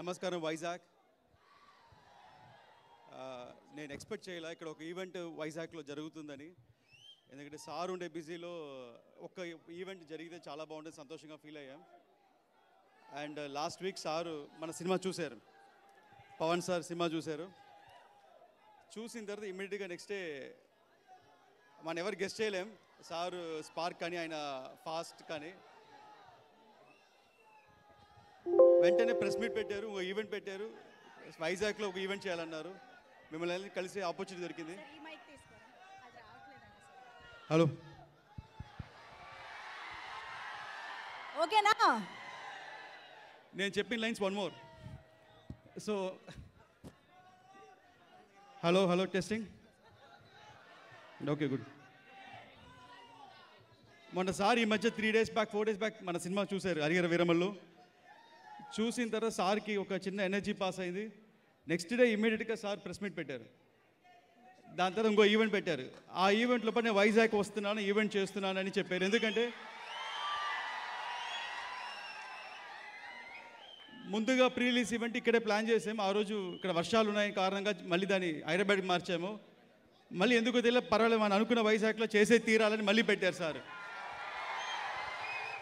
నమస్కారం వైజాగ్. నేను ఎక్స్పెక్ట్ చేయలే ఇక్కడ ఒక ఈవెంట్ వైజాగ్లో జరుగుతుందని. ఎందుకంటే సార్ ఉండే బిజీలో ఒక ఈవెంట్ జరిగితే చాలా బాగుంటుంది, సంతోషంగా ఫీల్ అయ్యాం. అండ్ లాస్ట్ వీక్ సారు మన సినిమా చూశారు, పవన్ సార్ సినిమా చూశారు. చూసిన తర్వాత ఇమ్మీడియట్గా నెక్స్ట్ డే మనం ఎవరు గెస్ట్ చేయలేం, సారు స్పార్క్ కానీ ఆయన ఫాస్ట్ కానీ వెంటనే ప్రెస్ మీట్ పెట్టారు, ఒక ఈవెంట్ పెట్టారు, వైజాగ్లో ఒక ఈవెంట్ చేయాలన్నారు. మిమ్మల్ని కలిసి ఆపర్చునిటీ దొరికింది. హలో, ఓకేనా? నేను చెప్పిన lines one more. So hello hello testing. Okay, good. మొన్నసారి ఈ మధ్య 3 days బ్యాక్ 4 days బ్యాక్ మన సినిమా చూశారు, హరిహర వీరమల్లు. చూసిన తర్వాత సార్కి ఒక చిన్న ఎనర్జీ పాస్ అయింది. నెక్స్ట్ డే ఇమ్మీడియట్గా సార్ ప్రెస్ మీట్ పెట్టారు. దాని తర్వాత ఇంకో ఈవెంట్ పెట్టారు. ఆ ఈవెంట్ లోపల నేను వైజాగ్ వస్తున్నాను, ఈవెంట్ చేస్తున్నాను అని చెప్పారు. ఎందుకంటే ముందుగా ప్రీ రిలీజ్ ఈవెంట్ ఇక్కడే ప్లాన్ చేసాము. ఆ రోజు ఇక్కడ వర్షాలు ఉన్నాయి కారణంగా మళ్ళీ దాన్ని హైదరాబాద్కి మార్చాము. మళ్ళీ ఎందుకు తెలియదు, పర్వాలేదు మనం అనుకున్న వైజాగ్లో చేసే తీరాలని మళ్ళీ పెట్టారు సార్.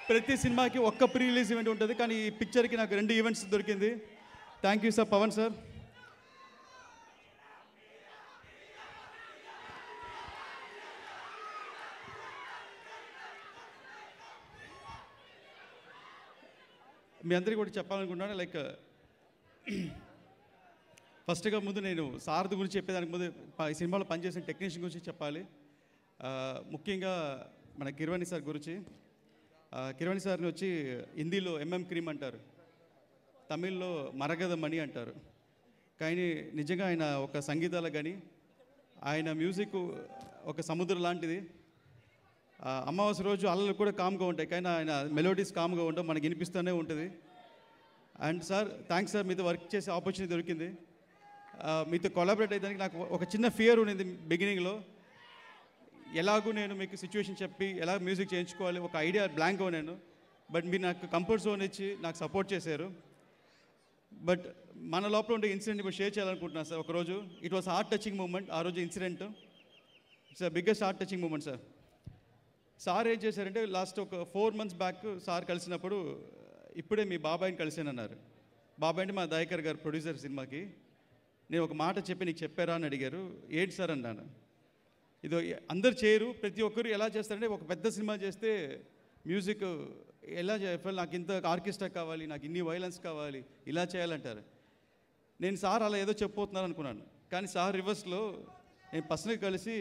ప్రతి సినిమాకి ఒక్క ప్రీ రిలీజ్ ఈవెంట్ ఉంటుంది, కానీ ఈ పిక్చర్కి నాకు 2 ఈవెంట్స్ దొరికింది. Thank you sir, Pawan sir. మీ అందరికీ కూడా చెప్పాలనుకుంటున్నాను, లైక్ ఫస్ట్గా ముందు నేను సారథి గురించి చెప్పేదానికి ముందు ఈ సినిమాలో పనిచేసిన టెక్నీషియన్ గురించి చెప్పాలి. ముఖ్యంగా మన కిరవాణి సార్ గురించి. కిరవాణి సార్ని వచ్చి హిందీలో ఎంఎం క్రీమ్ అంటారు, తమిళ్లో మరగద మణి అంటారు. కానీ నిజంగా ఆయన ఒక సంగీతాలకు కానీ ఆయన మ్యూజిక్ ఒక సముద్రం లాంటిది. అమావాస్య రోజు అల్లలు కూడా కామ్గా ఉంటాయి, కానీ ఆయన మెలోడీస్ కామ్గా ఉండవు, మనకి వినిపిస్తూనే ఉంటుంది. అండ్ సార్ థ్యాంక్స్ సార్, మీతో వర్క్ చేసే ఆపర్చునిటీ దొరికింది. మీతో కొలాబరేట్ అయ్యేదానికి నాకు ఒక చిన్న ఫియర్ ఉండింది బిగినింగ్లో. ఎలాగూ నేను మీకు సిచ్యువేషన్ చెప్పి ఎలా మ్యూజిక్ చేయించుకోవాలి ఒక ఐడియా బ్లాంక్గా నేను. బట్ మీరు నాకు కంఫర్ట్ జోన్ ఇచ్చి నాకు సపోర్ట్ చేశారు. బట్ మన లోపల ఉండే ఇన్సిడెంట్ ఇప్పుడు షేర్ చేయాలనుకుంటున్నాను సార్. ఒకరోజు it was heart touching moment. ఆ రోజు incident it's biggest heart touching moment sir. Sir ఏం చేశారంటే లాస్ట్ ఒక 4 months బ్యాక్ సార్ కలిసినప్పుడు ఇప్పుడే మీ బాబాయిని కలిసానన్నారు. బాబాయ్ అంటే మా దయాకర్ గారు ప్రొడ్యూసర్ సినిమాకి. నేను ఒక మాట చెప్పి నీకు చెప్పారా అని అడిగారు. ఏంటి సార్ అన్నాను. ఇదో అందరు చేయరు, ప్రతి ఒక్కరు ఎలా చేస్తారంటే ఒక పెద్ద సినిమా చేస్తే మ్యూజిక్ ఎలా చేయాలి, నాకు ఇంత ఆర్కెస్ట్రా కావాలి, నాకు ఇన్ని వైలెన్స్ కావాలి, ఇలా చేయాలంటారు. నేను సార్ అలా ఏదో చెప్పబోతున్నాను అనుకున్నాను, కానీ సార్ రివర్స్లో నేను పర్సనల్గా కలిసి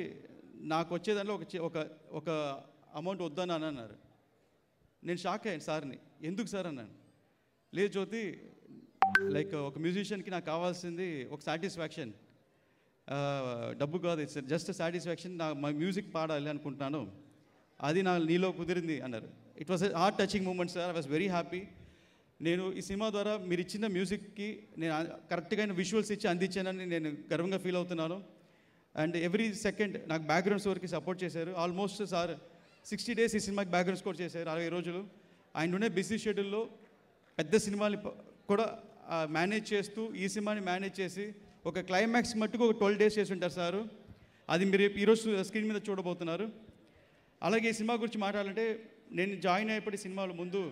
నాకు వచ్చేదాంట్లో ఒక అమౌంట్ వద్దని అని అన్నారు. నేను షాక్ అయ్యాను సార్ని. ఎందుకు సార్ అన్నాను. లేదు జ్యోతి, లైక్ ఒక మ్యూజిషియన్కి నాకు కావాల్సింది ఒక సాటిస్ఫాక్షన్, డబ్బు కాదు, ఇట్స్ జస్ట్ సాటిస్ఫాక్షన్. నా మ్యూజిక్ పాడాలి అనుకుంటున్నాను, అది నీలో కుదిరింది అన్నారు. It was a heart touching moment sir. I was very happy. నేను ఈ సినిమా ద్వారా మీరు ఇచ్చిన మ్యూజిక్కి నేను కరెక్ట్గా విజువల్స్ ఇచ్చి అందించానని నేను గర్వంగా ఫీల్ అవుతున్నాను. అండ్ ఎవ్రీ సెకండ్ నాకు బ్యాక్గ్రౌండ్ స్కోర్కి సపోర్ట్ చేశారు. ఆల్మోస్ట్ సార్ 60 days ఈ సినిమాకి బ్యాక్గ్రౌండ్ స్కోర్ చేశారు, 60 రోజులు. ఆయన ఉండే బిజీ షెడ్యూల్లో పెద్ద సినిమాని కూడా మేనేజ్ చేస్తూ ఈ సినిమాని మేనేజ్ చేసి ఒక క్లైమాక్స్ మట్టుకు ఒక 12 days చేసి ఉంటారు సారు. అది మీరు ఈరోజు స్క్రీన్ మీద చూడబోతున్నారు. అలాగే ఈ సినిమా గురించి మాట్లాడాలంటే నేను జాయిన్ అయ్యేప్పటి సినిమాల ముందు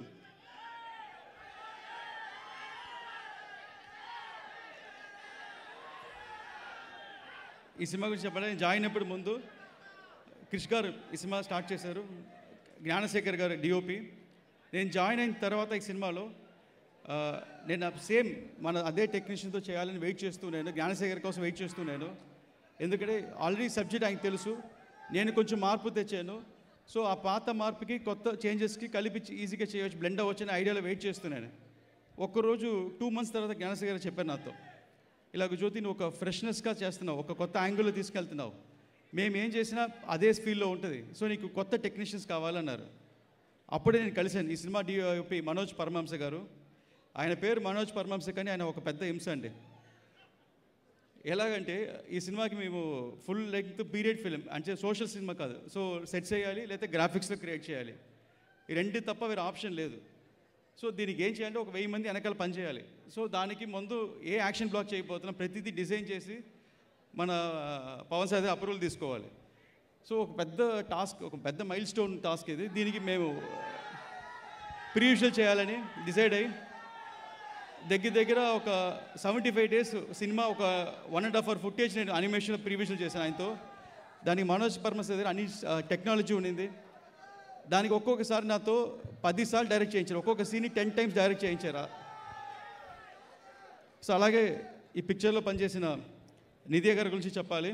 ఈ సినిమా గురించి చెప్పాలి. నేను జాయిన్ అయినప్పుడు ముందు క్రిష్ గారు ఈ సినిమా స్టార్ట్ చేశారు, జ్ఞానశేఖర్ గారు డిఓపి. నేను జాయిన్ అయిన తర్వాత ఈ సినిమాలో నేను సేమ్ మన అదే టెక్నీషియన్తో చేయాలని వెయిట్ చేస్తున్నాను, జ్ఞానశేఖర్ కోసం వెయిట్ చేస్తున్నాను. ఎందుకంటే ఆల్రెడీ సబ్జెక్ట్ ఆయనకు తెలుసు, నేను కొంచెం మార్పు తెచ్చాను. సో ఆ పాత మార్పుకి కొత్త చేంజెస్కి కలిపి ఈజీగా చేయవచ్చు, బ్లెండ్ అవ్వచ్చు అనే ఐడియాలో వెయిట్ చేస్తున్నాను. ఒక్కరోజు 2 months తర్వాత జ్ఞానశేఖర్ చెప్పారు నాతో, ఇలాగ జ్యోతి నువ్వు ఒక ఫ్రెష్నెస్గా చేస్తున్నావు, ఒక కొత్త యాంగిల్లో తీసుకెళ్తున్నావు, మేము ఏం చేసినా అదే ఫీల్డ్లో ఉంటుంది, సో నీకు కొత్త టెక్నీషియన్స్ కావాలన్నారు. అప్పుడే నేను కలిశాను ఈ సినిమా డిఓపి మనోజ్ పరమహంస గారు. ఆయన పేరు మనోజ్ పరమహంస, కానీ ఆయన ఒక పెద్ద హింస అండి. ఎలాగంటే ఈ సినిమాకి మేము ఫుల్ లెంగ్త్ పీరియడ్ ఫిలిం అంటే సోషల్ సినిమా కాదు, సో సెట్ చేయాలి లేకపోతే గ్రాఫిక్స్లో క్రియేట్ చేయాలి, ఈ రెండు తప్ప వేరే ఆప్షన్ లేదు. సో దీనికి ఏం చేయాలంటే ఒక 1000 మంది వెనకాల పని చేయాలి. సో దానికి ముందు ఏ యాక్షన్ బ్లాక్ చేయకపోతున్నాం, ప్రతిదీ డిజైన్ చేసి మన పవన్ సార్ అప్రూవల్ తీసుకోవాలి. సో ఒక పెద్ద టాస్క్, ఒక పెద్ద మైల్ స్టోన్ టాస్క్ ఇది. దీనికి మేము ప్రీవిజువల్ చేయాలని డిసైడ్ అయ్యి దగ్గర ఒక 75 days సినిమా, ఒక 1.5 hour ఫుటేజ్ నేను అనిమేషన్లో ప్రీవిజువల్ చేశాను ఆయనతో. దానికి మనోజ్ పర్మస్ దగ్గర అన్ని టెక్నాలజీ ఉండింది. దానికి ఒక్కొక్కసారి నాతో 10 సార్లు డైరెక్ట్ చేయించారు, ఒక్కొక్క సీన్ని 10 times డైరెక్ట్ చేయించారా. సో అలాగే ఈ పిక్చర్లో పనిచేసిన నిధి గారి గురించి చెప్పాలి.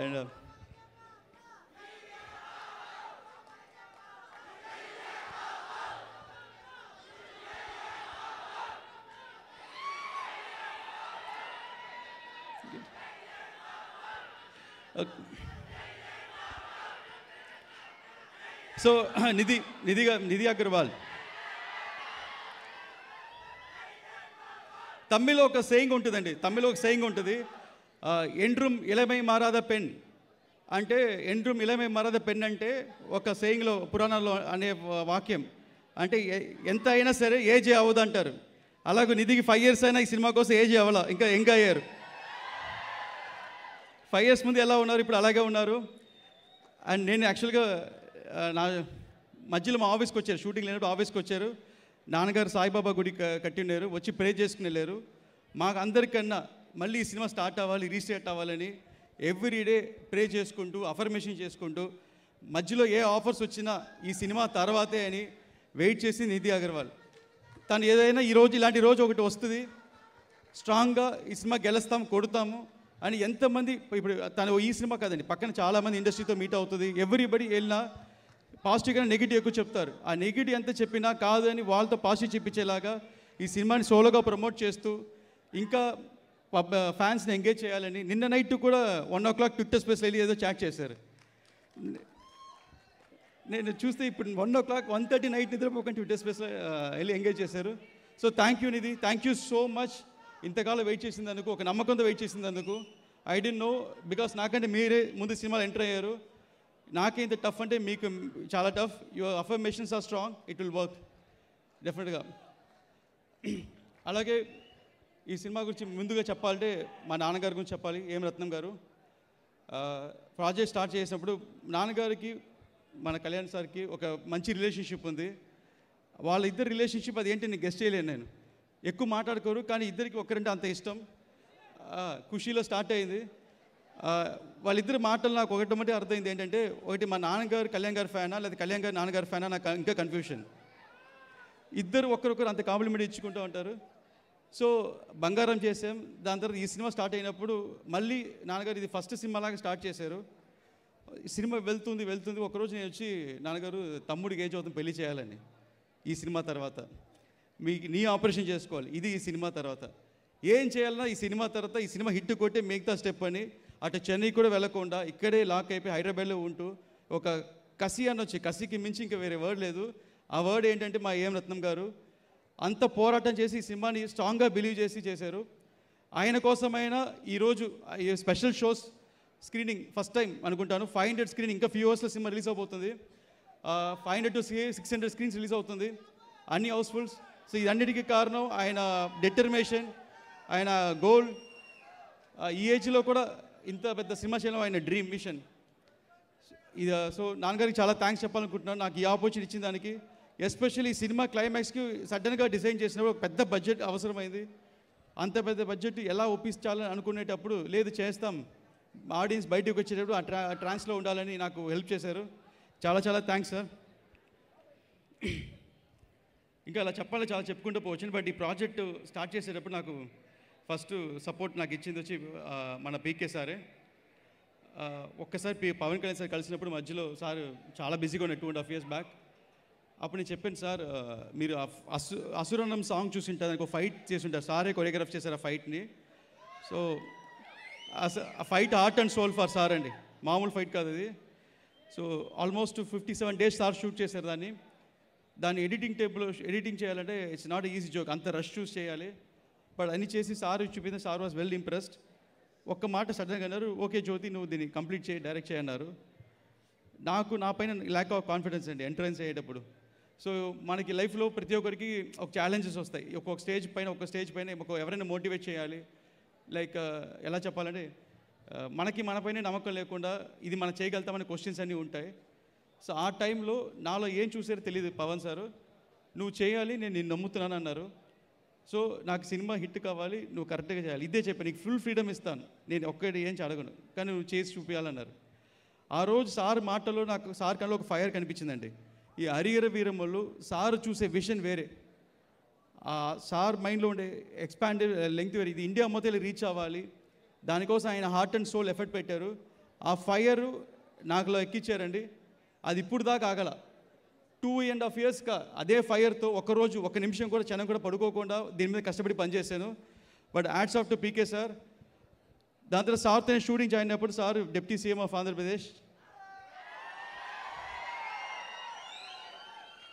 అండ్ సో నిధి అగర్వాల్, తమిళ్లో ఒక సేయింగ్ ఉంటుందండి, ఎండ్రూమ్ ఇలమై మారాద పెన్ అంటే, ఎండ్రూమ్ ఇలమై మారాద పెన్ అంటే ఒక సేయింగ్లో, పురాణాల్లో అనే వాక్యం అంటే ఎంత అయినా సరే ఏజ్ అవ్వదు అంటారు. అలాగే నిధికి 5 years అయినా ఈ సినిమా కోసం ఏజ్ అవ్వాల, ఇంకా యంగ్ అయ్యారు. 5 years ముందు ఎలా ఉన్నారు, ఇప్పుడు అలాగే ఉన్నారు. అండ్ నేను యాక్చువల్గా నా మధ్యలో మా ఆఫీస్కి వచ్చారు, షూటింగ్ లేనప్పుడు ఆఫీస్కి వచ్చారు. నాన్నగారు సాయిబాబా గుడి కట్టిండారు, వచ్చి ప్రే చేసుకుని వెళ్ళారు. మాకు అందరికన్నా మళ్ళీ ఈ సినిమా స్టార్ట్ అవ్వాలి, రీస్టార్ట్ అవ్వాలని ఎవ్రీడే ప్రే చేసుకుంటూ, అఫర్మేషన్ చేసుకుంటూ, మధ్యలో ఏ ఆఫర్స్ వచ్చినా ఈ సినిమా తర్వాతే అని వెయిట్ చేసి నిధి అగర్వాల్. తను ఏదైనా ఈరోజు ఇలాంటి రోజు ఒకటి వస్తుంది, స్ట్రాంగ్గా ఈ సినిమా గెలుస్తాము, కొడతాము అని ఎంతమంది, ఇప్పుడు తను ఈ సినిమా కాదండి, పక్కన చాలామంది ఇండస్ట్రీతో మీట్ అవుతుంది. ఎవ్రీబడి వెళ్ళినా పాజిటివ్గా నెగిటివ్ ఎక్కువ చెప్తారు. ఆ నెగిటివ్ ఎంత చెప్పినా కాదు అని వాళ్ళతో పాజిటివ్ చెప్పించేలాగా ఈ సినిమాని సోలోగా ప్రమోట్ చేస్తూ ఇంకా ఫ్యాన్స్ని ఎంగేజ్ చేయాలని నిన్న నైట్ కూడా 1 o'clock ట్విట్టర్ స్పేస్లో వెళ్ళి ఏదో చాట్ చేశారు. నేను చూస్తే ఇప్పుడు 1 o'clock 1:30 నైట్ నిద్రపోకుండా ట్విట్టర్ స్పేస్లో వెళ్ళి ఎంగేజ్ చేశారు. So thank you Nidhi, thank you so much. ఇంతకాలం వెయిట్ చేసిందందుకు, ఒక నమ్మకంతో వెయిట్ చేసిందందుకు. ఐ డోంట్ నో, బికాస్ నాకంటే మీరే ముందు సినిమాలు ఎంటర్ అయ్యారు. నాకే ఇంత టఫ్ అంటే మీకు చాలా tough. Your affirmations are strong, it will work డెఫినెట్గా. అలాగే ఈ సినిమా గురించి ముందుగా చెప్పాలంటే మా నాన్నగారి గురించి చెప్పాలి. ఏం రత్నం గారు ప్రాజెక్ట్ స్టార్ట్ చేసినప్పుడు నాన్నగారికి మన కళ్యాణ్ సార్కి ఒక మంచి రిలేషన్షిప్ ఉంది. వాళ్ళిద్దరు రిలేషన్షిప్ అది ఏంటి నేను గెస్ట్ చేయలేను. నేను ఎక్కువ మాట్లాడుకోరు, కానీ ఇద్దరికి ఒకరంటే అంత ఇష్టం. ఖుషీలో స్టార్ట్ అయింది. వాళ్ళిద్దరు మాటలు నాకు ఒకటి అర్థమైంది ఏంటంటే, ఒకటి మా నాన్నగారు కళ్యాణ్ గారి ఫ్యానా, లేదా కళ్యాణ్ గారు నాన్నగారి ఫ్యానా, నాకు ఇంకా కన్ఫ్యూషన్. ఇద్దరు ఒకరొకరు అంత కాంప్లిమెంట్ ఇచ్చుకుంటూ ఉంటారు. సో బంగారం చేసాం. దాని తర్వాత ఈ సినిమా స్టార్ట్ అయినప్పుడు మళ్ళీ నాన్నగారు ఇది ఫస్ట్ సినిమా లాగా స్టార్ట్ చేశారు. ఈ సినిమా వెళ్తుంది. ఒకరోజు నేను వచ్చి, నాన్నగారు తమ్ముడికి ఏజ్ అవుతుంది, పెళ్లి చేయాలని ఈ సినిమా తర్వాత, నీ ఆపరేషన్ చేసుకోవాలి, ఇది ఈ సినిమా తర్వాత ఏం చేయాలన్నా ఈ సినిమా తర్వాత, ఈ సినిమా హిట్ కొట్టే మిగతా స్టెప్ అని, అటు చెన్నై కూడా వెళ్ళకుండా ఇక్కడే లాక్ అయిపోయి హైదరాబాద్లో ఉంటూ ఒక కసి అనొచ్చి, కసికి మించి ఇంకా వేరే వర్డ్ లేదు. ఆ వర్డ్ ఏంటంటే మా ఏం రత్నం గారు అంత పోరాటం చేసి ఈ సినిమాని స్ట్రాంగ్గా బిలీవ్ చేసి చేశారు. ఆయన కోసమైనా ఈరోజు special shows screening first time అనుకుంటాను. 500 స్క్రీనింగ్, ఇంకా ఫ్యూ అవర్స్లో సినిమా రిలీజ్ అవబోతుంది. 500 to 600 స్క్రీన్స్ రిలీజ్ అవుతుంది, అన్ని హౌస్ఫుల్స్. సో ఇదన్నిటికీ కారణం ఆయన డెటర్మినేషన్, ఆయన గోల్. ఈ ఏజ్లో కూడా ఇంత పెద్ద సినిమా చేయడం ఆయన డ్రీమ్ మిషన్. ఇది సో నాన్నగారికి చాలా థ్యాంక్స్ చెప్పాలనుకుంటున్నాను నాకు ఈ ఆపర్చునిటీ ఇచ్చిన దానికి. ఎస్పెషల్లీ ఈ సినిమా క్లైమాక్స్కి సడన్గా డిజైన్ చేసినప్పుడు ఒక పెద్ద బడ్జెట్ అవసరమైంది. అంత పెద్ద బడ్జెట్ ఎలా ఒప్పించాలని అనుకునేటప్పుడు, లేదు చేస్తాం, ఆడియన్స్ బయటకు వచ్చేటప్పుడు ఆ ట్రాన్స్లో ఉండాలని నాకు హెల్ప్ చేశారు. చాలా చాలా థ్యాంక్స్ సార్. ఇంకా అలా చెప్పాలి, చాలా చెప్పుకుంటూ పోవచ్చు. బట్ ఈ ప్రాజెక్టు స్టార్ట్ చేసేటప్పుడు నాకు ఫస్ట్ సపోర్ట్ నాకు ఇచ్చింది వచ్చి మన పీకే సారే. ఒక్కసారి పవన్ కళ్యాణ్ సార్ కలిసినప్పుడు మధ్యలో సార్ చాలా బిజీగా ఉన్న 2.5 years బ్యాక్. అప్పుడు నేను చెప్పాను, సార్ మీరు అసురన్నం సాంగ్ చూసింటారు, దానికి ఒక ఫైట్ చేసి ఉంటారు, సారే కొరియోగ్రాఫ్ చేశారు ఆ ఫైట్ని. సో ఆ fight heart and soul for sir అండి, మామూలు ఫైట్ కాదు అది. So almost 57 days sir shoot చేశారు దాన్ని ఎడిటింగ్ చేయాలంటే ఇట్స్ నాట్ ఈజీ జోక్, అంత రష్ చూస్ చేయాలి. బట్ అన్ని చేసి సార్ చూపించిన, సార్ వాజ్ వెల్ ఇంప్రెస్డ్. ఒక్క మాట సడన్గా అన్నారు, ఓకే జ్యోతి నువ్వు దీన్ని కంప్లీట్ చేయి, డైరెక్ట్ చేయన్నారు. నా పైన ల్యాక్ ఆఫ్ కాన్ఫిడెన్స్ అండి ఎంట్రన్స్ అయ్యేటప్పుడు. సో మనకి లైఫ్లో ప్రతి ఒక్కరికి ఒక ఛాలెంజెస్ వస్తాయి. ఒక్కొక్క స్టేజ్ పైన ఎవరైనా మోటివేట్ చేయాలి. లైక్ ఎలా చెప్పాలంటే మనకి మనపైనే నమ్మకం లేకుండా ఇది మనం చేయగలుగుతామనే క్వశ్చన్స్ అన్నీ ఉంటాయి. సో ఆ టైంలో నాలో ఏం చూసారో తెలియదు పవన్ సారు, నువ్వు చేయాలి, నేను నిన్ను నమ్ముతున్నాను అన్నారు. సో నాకు సినిమా హిట్ కావాలి, నువ్వు కరెక్ట్గా చేయాలి, ఇదే చెప్పాను, నీకు ఫుల్ ఫ్రీడమ్ ఇస్తాను, నేను ఒక్కటి ఏం అడగను, కానీ నువ్వు చేసి చూపించాలన్నారు. ఆ రోజు సార్ మాటలో నాకు సార్ కన్నా ఒక ఫైర్ కనిపించిందండి. ఈ హరిహర వీరమ్మలు సార్ చూసే విషన్ వేరే, ఆ సార్ మైండ్లో ఉండే ఎక్స్పాండెడ్ లెంగ్త్ వేరే. ఇది ఇండియా మొత్తం రీచ్ అవ్వాలి, దానికోసం ఆయన హార్ట్ అండ్ సోల్ ఎఫర్ట్ పెట్టారు. ఆ ఫైర్ నాకులో ఎక్కించారండి. అది ఇప్పుడు దాకా ఆగల. 2.5 yearsగా అదే ఫైర్తో ఒక్కరోజు ఒక నిమిషం కూడా క్షణం కూడా పడుకోకుండా దీని మీద కష్టపడి పనిచేశాను. But hats off to PK sir. దాని తర్వాత సార్తో నేను షూటింగ్ జాయిన్ అయినప్పుడు sir deputy CM of Andhra Pradesh.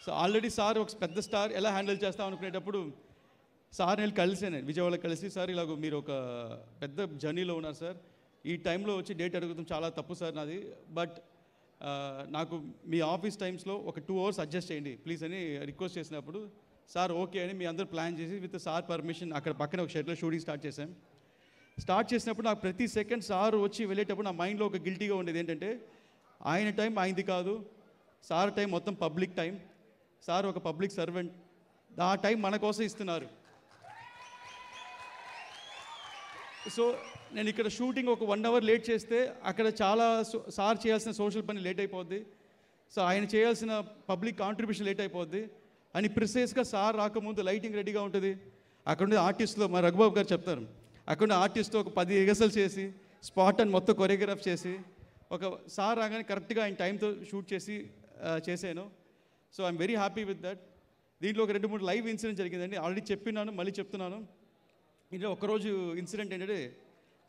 So already sir ఒక పెద్ద స్టార్ ఎలా హ్యాండిల్ చేస్తాం అనుకునేటప్పుడు సార్ నేను కలిసాను, విజయవాడలో కలిసి, సార్ ఇలాగ మీరు ఒక పెద్ద జర్నీలో ఉన్నారు సార్, ఈ టైంలో వచ్చి డేట్ అడుగుతాం చాలా తప్పు సార్ నాది, బట్ నాకు మీ ఆఫీస్ టైమ్స్లో ఒక 2 hours అడ్జస్ట్ చేయండి ప్లీజ్ అని రిక్వెస్ట్ చేసినప్పుడు సార్ ఓకే అని మీ అందరూ ప్లాన్ చేసి విత్ సార్ పర్మిషన్ అక్కడ పక్కన ఒక షెడ్లో షూటింగ్ స్టార్ట్ చేసినప్పుడు నాకు ప్రతి సెకండ్ సార్ వచ్చి వెళ్ళేటప్పుడు నా మైండ్లో ఒక గిల్టీగా ఉండేది ఏంటంటే, ఆయన టైం ఆయనది కాదు, సార్ టైం మొత్తం పబ్లిక్ టైం, సార్ ఒక పబ్లిక్ సర్వెంట్, ఆ టైం మన కోసం ఇస్తున్నారు. సో నేను ఇక్కడ షూటింగ్ ఒక 1 hour లేట్ చేస్తే అక్కడ చాలా సార్ చేయాల్సిన సోషల్ పని లేట్ అయిపోద్ది, సో ఆయన చేయాల్సిన పబ్లిక్ కాంట్రిబ్యూషన్ లేట్ అయిపోద్ది అని ప్రిసైజ్గా సార్ రాకముందు లైటింగ్ రెడీగా ఉంటుంది. అక్కడ ఉండే ఆర్టిస్ట్లో మా రఘుబాబు గారు చెప్తారు, అక్కడ ఉండే ఆర్టిస్ట్తో ఒక 10 రిహర్సల్ చేసి స్పాట్ అని మొత్తం కొరియోగ్రాఫ్ చేసి ఒక సార్ రాగానే కరెక్ట్గా ఆయన టైంతో షూట్ చేసి చేశాను. So I'm very happy with that. దీంట్లో ఒక 2-3 లైవ్ ఇన్సిడెంట్ జరిగిందండి, ఆల్రెడీ చెప్పినాను మళ్ళీ చెప్తున్నాను. ఇంట్లో ఒకరోజు ఇన్సిడెంట్ ఏంటంటే,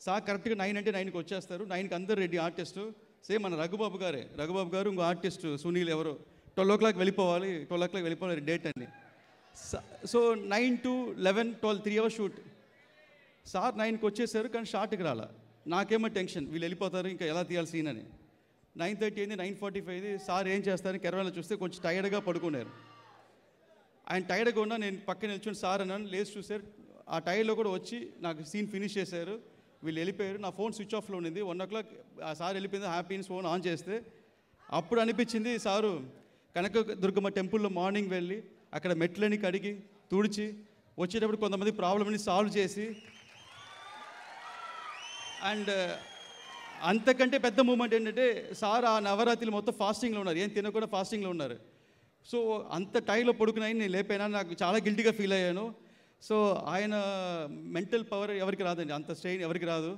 సార్ కరెక్ట్గా 9 అంటే 9కి వచ్చేస్తారు, 9కి అందరు రెడీ ఆర్టిస్టు, సేమ్ మన రఘుబాబు గారు ఇంకో ఆర్టిస్టు సునీల్ ఎవరో 12 o'clock వెళ్ళిపోవాలి డేట్ అని. So 9 to 11, 12 3 hours shoot. Sir 9కి వచ్చేసారు కానీ షార్ట్కి రాలా. నాకేమో టెన్షన్, వీళ్ళు వెళ్ళిపోతారు ఇంకా ఎలా తీయాలి సీన్ అని. 9:30 అయింది, 9:45 సార్ ఏం చేస్తారని కెరవాలో చూస్తే కొంచెం టైర్డ్గా పడుకున్నారు. ఆయన టైర్డ్గా ఉన్నా నేను పక్కన నిల్చుని సార్ అన్నాను, లేచి చూసారు, ఆ టైర్లో కూడా వచ్చి నాకు సీన్ ఫినిష్ చేశారు. వీళ్ళు వెళ్ళిపోయారు, నా ఫోన్ స్విచ్ ఆఫ్లో ఉండింది. 1 o'clock ఆ సార్ వెళ్ళిపోయింది, హ్యాపీ ఫోన్ ఆన్ చేస్తే అప్పుడు అనిపించింది సారు కనకదుర్గమ్మ టెంపుల్లో మార్నింగ్ వెళ్ళి అక్కడ మెట్లని కడిగి తుడిచి వచ్చేటప్పుడు కొంతమంది ప్రాబ్లమ్ని సాల్వ్ చేసి, అండ్ అంతకంటే పెద్ద మూమెంట్ ఏంటంటే సార్ ఆ నవరాత్రులు మొత్తం ఫాస్టింగ్లో ఉన్నారు, ఏం తినకుండా ఫాస్టింగ్లో ఉన్నారు. సో అంత టైంలో పడుకున్నాయి, నేను లేపైనా నాకు చాలా గిల్టీగా ఫీల్ అయ్యాను. సో ఆయన మెంటల్ పవర్ ఎవరికి రాదండి, అంత స్ట్రెయిన్ ఎవరికి రాదు.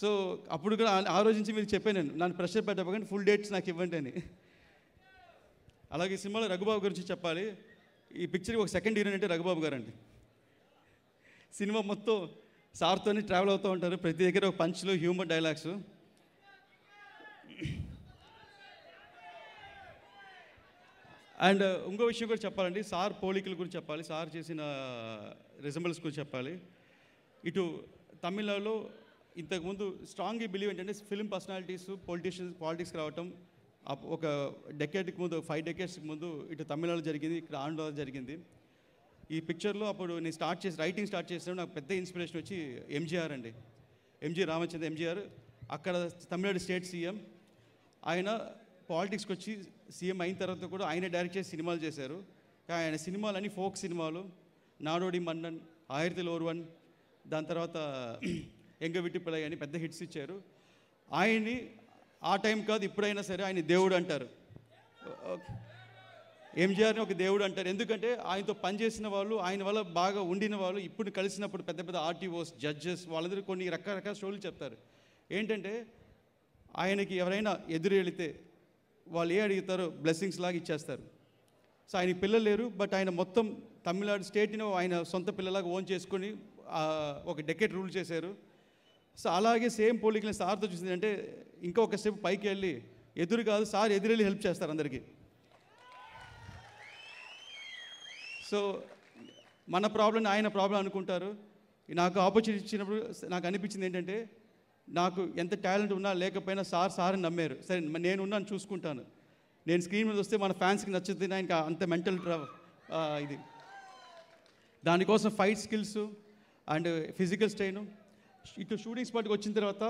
సో అప్పుడు కూడా ఆ రోజు నుంచి మీరు చెప్పాను, నన్ను ప్రెషర్ పెట్టకపోతే ఫుల్ డేట్స్ నాకు ఇవ్వండి అని. అలాగే ఈ సినిమాలో రఘుబాబు గురించి చెప్పాలి. ఈ పిక్చర్కి ఒక సెకండ్ హీరోయిన్ అంటే రఘుబాబు గారు అండి. సినిమా మొత్తం సార్తోనే ట్రావెల్ అవుతూ ఉంటారు, ప్రతి దగ్గర ఒక పంచ్లు హ్యూమర్ డైలాగ్స్. అండ్ ఇంకో విషయం కూడా చెప్పాలండి, సార్ పోలికల గురించి చెప్పాలి, సార్ చేసిన రిజంబుల్స్ గురించి చెప్పాలి. ఇటు తమిళనాడులో ఇంతకుముందు స్ట్రాంగ్గా బిలీవ్ ఏంటంటే ఫిల్మ్ పర్సనాలిటీస్ పాలిటిక్స్కి రావటం ఒక డెకేడ్కి ముందు 5 decades ముందు ఇటు తమిళనాడులో జరిగింది, ఇక్కడ ఆంధ్రలో జరిగింది. ఈ పిక్చర్లో అప్పుడు నేను రైటింగ్ స్టార్ట్ చేసినప్పుడు నాకు పెద్ద ఇన్స్పిరేషన్ వచ్చి ఎంజీఆర్ అండి, రామచంద్ర ఎంజీఆర్. అక్కడ తమిళనాడు స్టేట్ సీఎం. ఆయన పాలిటిక్స్కి వచ్చి సీఎం అయిన తర్వాత కూడా ఆయన డైరెక్ట్ చేసి సినిమాలు చేశారు. ఆయన సినిమాలన్నీ ఫోక్ సినిమాలు, నాడోడి మన్నన్, ఆయిరతిల్ ఓర్వన్, దాని తర్వాత ఎంగ విట్టిపిల్లై అని పెద్ద హిట్స్ ఇచ్చారు. ఆయన్ని ఆ టైం కాదు ఇప్పుడైనా సరే ఆయన దేవుడు అంటారు, ఎంజీఆర్ని ఒక దేవుడు అంటారు. ఎందుకంటే ఆయనతో పనిచేసిన వాళ్ళు, ఆయన వల్ల బాగా ఉండిన వాళ్ళు ఇప్పుడు కలిసినప్పుడు పెద్ద పెద్ద ఆర్టీఓస్, జడ్జెస్ వాళ్ళందరూ కొన్ని రకరకాల స్టోరీలు చెప్తారు. ఏంటంటే ఆయనకి ఎవరైనా ఎదురు వెళితే వాళ్ళు ఏ అడుగుతారో బ్లెస్సింగ్స్ లాగా ఇచ్చేస్తారు. సో ఆయన పిల్లలు లేరు, బట్ ఆయన మొత్తం తమిళనాడు స్టేట్ని ఆయన సొంత పిల్లలాగా ఓన్ చేసుకొని ఒక డెకేడ్ రూల్ చేశారు. సో అలాగే సేమ్ పోలికల్ని సార్తో చూసింది అంటే ఇంకొక స్టెప్ పైకి వెళ్ళి ఎదురు కాదు సార్ ఎదురెళ్ళి హెల్ప్ చేస్తారు అందరికీ. సో మన ప్రాబ్లం ఆయన ప్రాబ్లం అనుకుంటారు. నాకు ఆపర్చునిటీ ఇచ్చినప్పుడు నాకు అనిపించింది ఏంటంటే నాకు ఎంత టాలెంట్ ఉన్నా లేకపోయినా సార్ నమ్మారు. సరే నేను ఉన్నాను, చూసుకుంటాను. నేను స్క్రీన్ మీద వస్తే మన ఫ్యాన్స్కి నచ్చుతుంది, ఇంకా అంత మెంటల్ ఇది. దానికోసం fight skills and physical strain. ఇటు షూటింగ్ స్పాట్కి వచ్చిన తర్వాత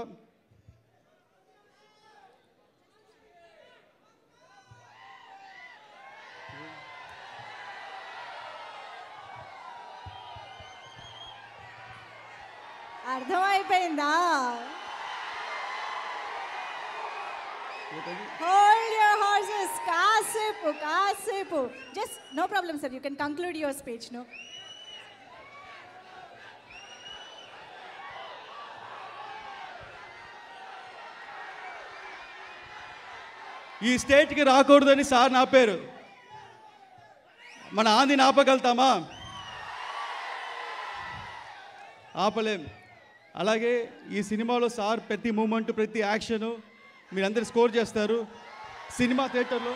అర్థమైపోయిందా? Hold your horses. కాసేపు. Just no problem, sir. You can conclude your speech, no? ఈ స్టేట్కి రాకూడదని సార్ నా పేరు. మన ఆంధ్రని ఆపగలుగుతామా? ఆపలేం. అలాగే ఈ సినిమాలో సార్ ప్రతి మూమెంట్, ప్రతి యాక్షను మీరందరూ స్కోర్ చేస్తారు సినిమా థియేటర్లో.